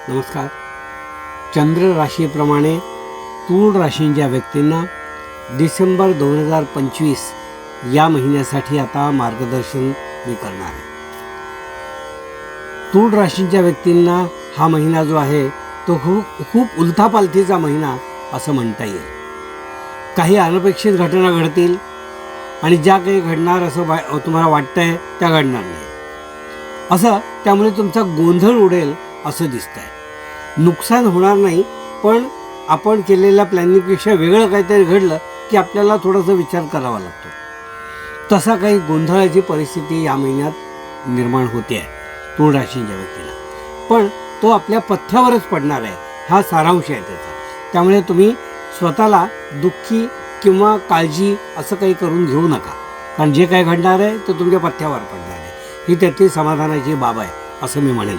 नमस्कार. चंद्र राशीप्रमाणे तूळ राशींच्या व्यक्तींना डिसेंबर 2025 या महिन्यासाठी आता मार्गदर्शन मी करणार आहे. तूळ राशींच्या व्यक्तींना हा महिना जो आहे तो खूप उलथापालथीचा महिना असं म्हणता येईल. काही अनपेक्षित घटना घडतील आणि ज्या काही घडणार असं तुम्हाला वाटतंय त्या घडणार नाही असं, त्यामुळे तुमचा गोंधळ उडेल असं दिसतंय. नुकसान होणार नाही, पण आपण केलेल्या प्लॅनिंगपेक्षा वेगळं काहीतरी घडलं की आपल्याला थोडासा विचार करावा लागतो. तसा काही गोंधळाची परिस्थिती या महिन्यात निर्माण होते आहे तूळ राशीच्या व्यक्तीला, पण तो आपल्या पथ्यावरच पडणार आहे हा सारांश आहे त्याचा. त्यामुळे तुम्ही स्वतःला दुःखी किंवा काळजी असं काही करून घेऊ नका, कारण जे काही घडणार आहे ते तुमच्या पथ्यावर पडणार आहे. ही त्याची समाधानाची बाब आहे असं मी म्हणेन.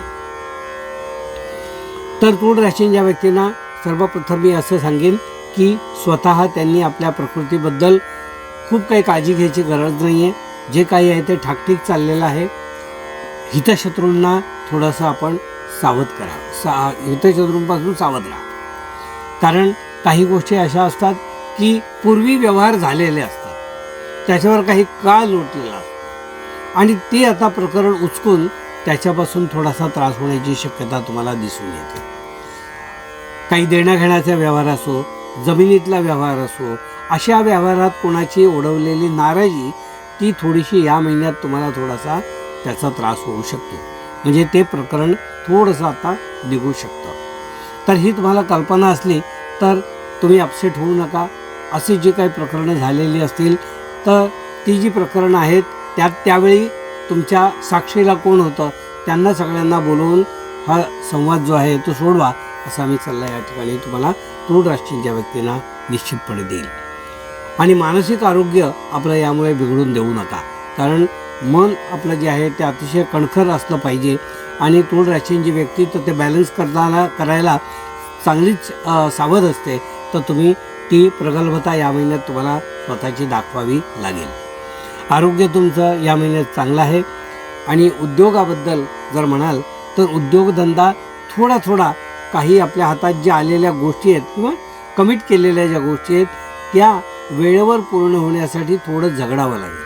तर तूळ राशीच्या व्यक्तींना सर्वप्रथम मी असं सांगेन की स्वतः त्यांनी आपल्या प्रकृतीबद्दल खूप काही काळजी घ्यायची गरज नाही आहे. जे काही आहे ते ठाकठीक चाललेलं आहे. हितशत्रूंना थोडंसं आपण सावध करा, हितशत्रूंपासून सावध राहा. कारण काही गोष्टी अशा असतात की पूर्वी व्यवहार झालेले असतात, त्याच्यावर काही काळ लोटलेला असतो आणि ते आता प्रकरण उचकून त्याच्यापासून थोडासा त्रास होण्याची शक्यता तुम्हाला दिसून येते. काही देण्याघेण्याचा व्यवहार असो, जमिनीतला व्यवहार असो, अशा व्यवहारात कोणाची ओढवलेली नाराजी ती थोडीशी या महिन्यात तुम्हाला थोडासा त्याचा त्रास होऊ शकतो. म्हणजे ते प्रकरण थोडंसं आता निघू शकतं. तर ही तुम्हाला कल्पना असली तर तुम्ही अपसेट होऊ नका. असे जे काही प्रकरणं झालेली असतील तर ती जी प्रकरणं आहेत त्यावेळी तुमच्या साक्षीला कोण होतं त्यांना सगळ्यांना बोलवून हा संवाद जो आहे तो सोडवा, असा मी सल्ला या ठिकाणी तुम्हाला तूळ राशीच्या व्यक्तींना निश्चितपणे देईल. आणि मानसिक आरोग्य आपलं यामुळे बिघडून देऊ नका, कारण मन आपलं जे आहे ते अतिशय कणखर असलं पाहिजे. आणि तूळ राशीची व्यक्ती तर ते बॅलन्स करायला चांगलीच सावध असते. तर तुम्ही ती प्रगल्भता या महिन्यात तुम्हाला स्वतःची दाखवावी लागेल. आरोग्य तुमचं या महिन्यात चांगलं आहे. आणि उद्योगाबद्दल जर म्हणाल तर उद्योगधंदा थोडा काही आपल्या हातात ज्या आलेल्या गोष्टी आहेत किंवा कमिट केलेल्या ज्या गोष्टी आहेत त्या वेळेवर पूर्ण होण्यासाठी थोडं झगडावं लागेल.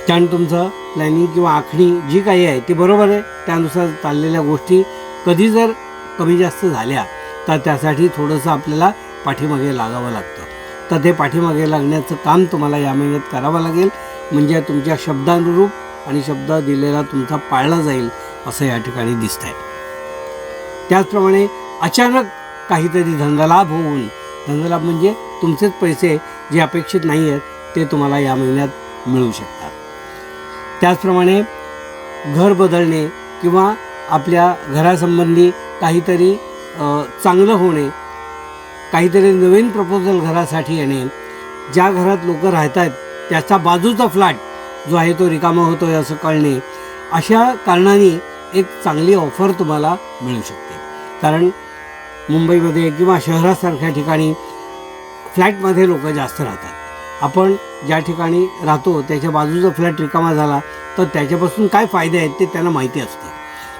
कारण तुमचं प्लॅनिंग किंवा आखणी जी काही आहे ती बरोबर आहे, त्यानुसार चाललेल्या गोष्टी कधी जर कमी जास्त झाल्या तर त्यासाठी थोडंसं आपल्याला पाठीमागे लागावं लागतं. तर ते पाठीमागे लागण्याचं काम तुम्हाला या महिन्यात करावं लागेल. म्हणजे तुमच्या शब्दानुरूप आणि शब्द दिलेला तुमचा पाळला जाईल असं या ठिकाणी दिसत आहे. त्याचप्रमाणे अचानक काहीतरी धनलाभ होऊन, धनलाभ म्हणजे तुमचेच पैसे जे अपेक्षित नाही आहेत ते तुम्हाला या महिन्यात मिळू शकतात. त्याचप्रमाणे घर बदलणे किंवा आपल्या घरासंबंधी काहीतरी चांगलं होणे, काहीतरी नवीन प्रपोजल घरासाठी येणे, ज्या घरात लोक राहत आहेत त्याचा बाजूचा फ्लॅट जो आहे तो रिकामा होतो आहे असं कळणे, अशा कारणाने एक चांगली ऑफर तुम्हाला मिळू शकते. कारण मुंबईमध्ये किंवा शहरासारख्या ठिकाणी फ्लॅटमध्ये लोक जास्त राहतात. आपण ज्या ठिकाणी राहतो त्याच्या बाजूचा फ्लॅट रिकामा झाला तर त्याच्यापासून काय फायदे आहेत ते त्यांना माहिती असतं.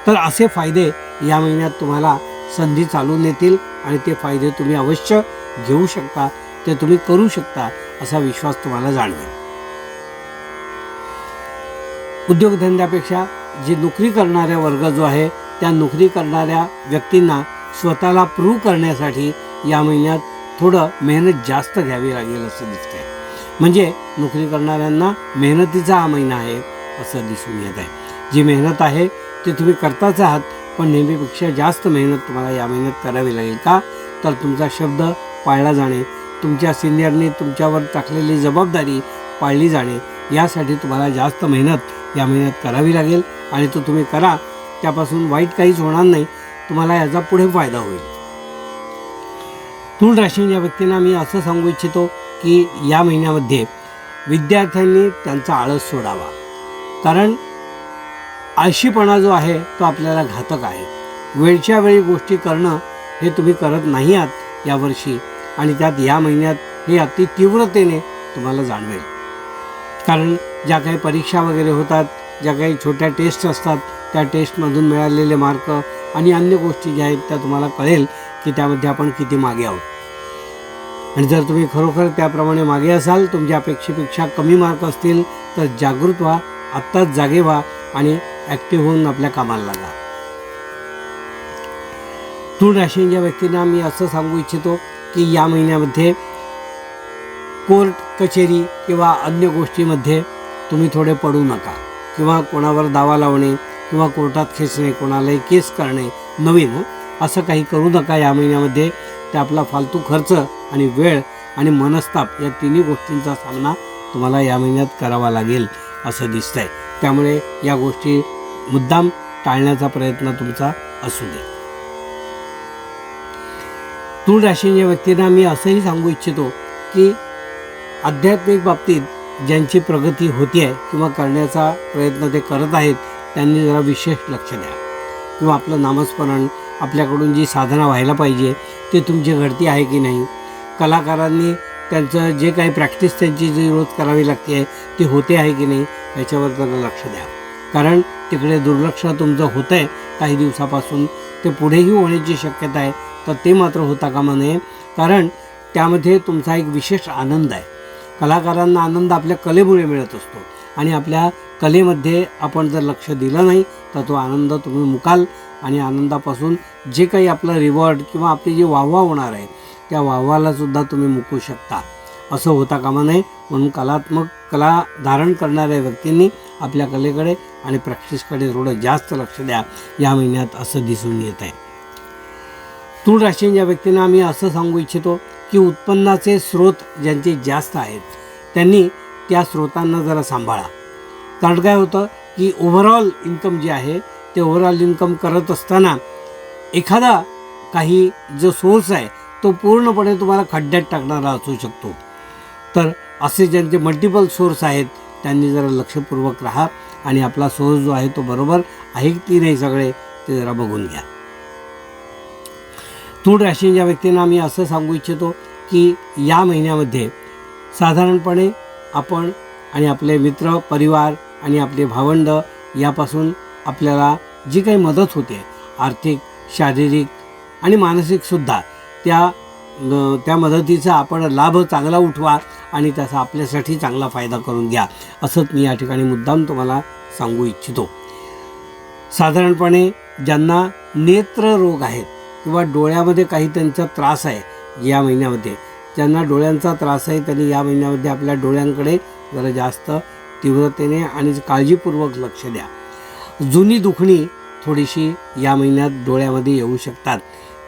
तर असे फायदे या महिन्यात तुम्हाला संधी चालून येतील आणि ते फायदे तुम्ही अवश्य घेऊ शकता, ते तुम्ही करू शकता असा विश्वास तुम्हाला जाणवेल. उद्योगधंद्यापेक्षा जी नोकरी करणाऱ्या वर्ग जो आहे त्या नोकरी करणाऱ्या व्यक्तींना स्वतःला प्रूव्ह करण्यासाठी या महिन्यात थोडं मेहनत जास्त घ्यावी लागेल असं दिसतंय. म्हणजे नोकरी करणाऱ्यांना मेहनतीचा हा महिना आहे असं दिसून येत आहे. जी मेहनत आहे ती तुम्ही करताच आहात, पण नेहमीपेक्षा जास्त मेहनत तुम्हाला या महिन्यात करावी लागेल. का तर तुमचा शब्द पाळला जाणे, तुमच्या सिनियरने तुमच्यावर टाकलेली जबाबदारी पाळली जाणे, यासाठी तुम्हाला जास्त मेहनत या महिन्यात करावी लागेल. आणि तो तुम्ही करा, त्यापासून वाईट काहीच होणार नाही, तुम्हाला याचा पुढे फायदा होईल. तूळ राशीच्या व्यक्तींना मी असं सांगू इच्छितो की या महिन्यामध्ये विद्यार्थ्यांनी त्यांचा आळस सोडावा. कारण आळशीपणा जो आहे तो आपल्याला घातक आहे. वेळच्या वेळी गोष्टी करणं हे तुम्ही करत नाही आहात यावर्षी, आणि त्यात या महिन्यात हे अति तीव्रतेने तुम्हाला जाणवेल. कारण ज्या काही परीक्षा वगैरे होतात, ज्या काही छोट्या टेस्ट असतात त्या टेस्टमधून मिळालेले मार्क आणि अन्य गोष्टी ज्या आहेत त्या तुम्हाला कळेल की त्यामध्ये आपण किती मागे आहोत। आणि जर तुम्ही खरोखर त्याप्रमाणे मागे असाल, तुमच्या अपेक्षेपेक्षा कमी मार्क असतील, तर जागृत व्हा, आत्ताच जागे व्हा आणि ॲक्टिव्ह होऊन आपल्या कामाला लागा। तुळ राशीच्या व्यक्तींना मी असं सांगू इच्छितो की या महिन्यामध्ये कोर्ट कचेरी किंवा अन्य गोष्टीमध्ये तुम्ही थोडे पडू नका, किंवा कोणावर दावा लावणे किंवा कोर्टात खेचणे, कोणालाही केस करणे नवीन असं काही करू नका या महिन्यामध्ये। ते आपला फालतू खर्च आणि वेळ आणि मनस्ताप या तिन्ही गोष्टींचा सामना तुम्हाला या महिन्यात करावा लागेल असं दिसतंय। त्यामुळे या गोष्टी मुद्दाम टाळण्याचा प्रयत्न तुमचा असू दे। तुळ राशीच्या व्यक्तींना मी असंही सांगू इच्छितो की आध्यात्मिक बाबतीत ज्यांची प्रगती होती आहे किंवा करण्याचा प्रयत्न ते करत आहेत, त्यांनी जरा विशेष लक्ष द्या, किंवा आपलं नामस्मरण, आपल्याकडून जी साधना व्हायला पाहिजे ते तुमची घडती आहे की नाही, कलाकारांनी त्यांचं जे काही प्रॅक्टिस त्यांची जी रोज करावी लागते आहे ती होते आहे की नाही, याच्यावर जरा लक्ष द्या। कारण तिकडे दुर्लक्ष तुमचं होतं आहे काही दिवसापासून, ते पुढेही होण्याची शक्यता आहे, तर ते मात्र होता कामा नये। कारण त्यामध्ये तुमचा एक विशेष आनंद आहे। कलाकारांना आनंद आपल्या कलेमुळे मिळत असतो, आणि आपल्या कलेमध्ये आपण जर लक्ष दिलं नाही तर तो आनंद तुम्ही मुकाल, आणि आनंदापासून जे काही आपलं रिवॉर्ड किंवा आपली जी वाहवा होणार आहे त्या वाहवालासुद्धा तुम्ही मुकू शकता, असं होता कामा नये। म्हणून कला धारण करणाऱ्या व्यक्तींनी आपल्या कलेकडे आणि प्रॅक्टिसकडे थोडं जास्त लक्ष द्या या महिन्यात, असं दिसून येत आहे। तुळ राशीच्या व्यक्तींना आम्ही असं सांगू इच्छितो की उत्पन्नाचे स्रोत ज्यांचे जास्त आहेत त्यांनी त्या स्रोतांना जरा सांभाळा। कारण काय होतं की ओव्हरऑल इन्कम जे आहे ते ओव्हरऑल इन्कम करत असताना एखादा काही जो सोर्स आहे तो पूर्णपणे तुम्हाला खड्ड्यात टाकणारा असू शकतो। तर असे ज्यांचे मल्टिपल सोर्स आहेत त्यांनी जरा लक्षपूर्वक राहा, आणि आपला सोर्स जो आहे तो बरोबर आहे की नाही सगळे ते जरा बघून घ्या। तुळ राशीच्या व्यक्तींना मी असं सांगू इच्छितो की या महिन्यामध्ये साधारणपणे आपण आणि आपले मित्र परिवार आणि आपले भावंड यापासून आपल्याला जी काही मदत होते, आर्थिक, शारीरिक आणि मानसिकसुद्धा, त्या मदतीचा आपण लाभ चांगला उठवा आणि त्याचा आपल्यासाठी चांगला फायदा करून घ्या, असंच मी या ठिकाणी मुद्दाम तुम्हाला सांगू इच्छितो। साधारणपणे ज्यांना नेत्र रोग आहेत किंवा डोळ्यामध्ये काही त्यांचा त्रास आहे या महिन्यामध्ये, ज्यांना डोळ्यांचा त्रास आहे त्यांनी या महिन्यामध्ये आपल्या डोळ्यांकडे जरा जास्त तीव्रतेने आणि काळजीपूर्वक लक्ष द्या। जुनी दुखणी थोडीशी या महिन्यात डोळ्यामध्ये येऊ शकतात,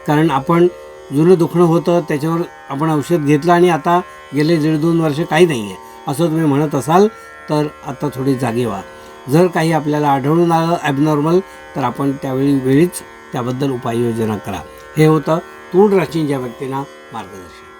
कारण आपण जुनं दुखणं होतं त्याच्यावर आपण औषध घेतलं आणि आता गेले 1.5-2 वर्ष काही नाही आहे असं तुम्ही म्हणत असाल तर आता थोडी जागी व्हा। जर काही आपल्याला आढळून आलं ॲबनॉर्मल तर आपण वेळीच त्याबद्दल उपाययोजना करा। हे होतं तुळ राशीच्या व्यक्तींना मार्गदर्शन।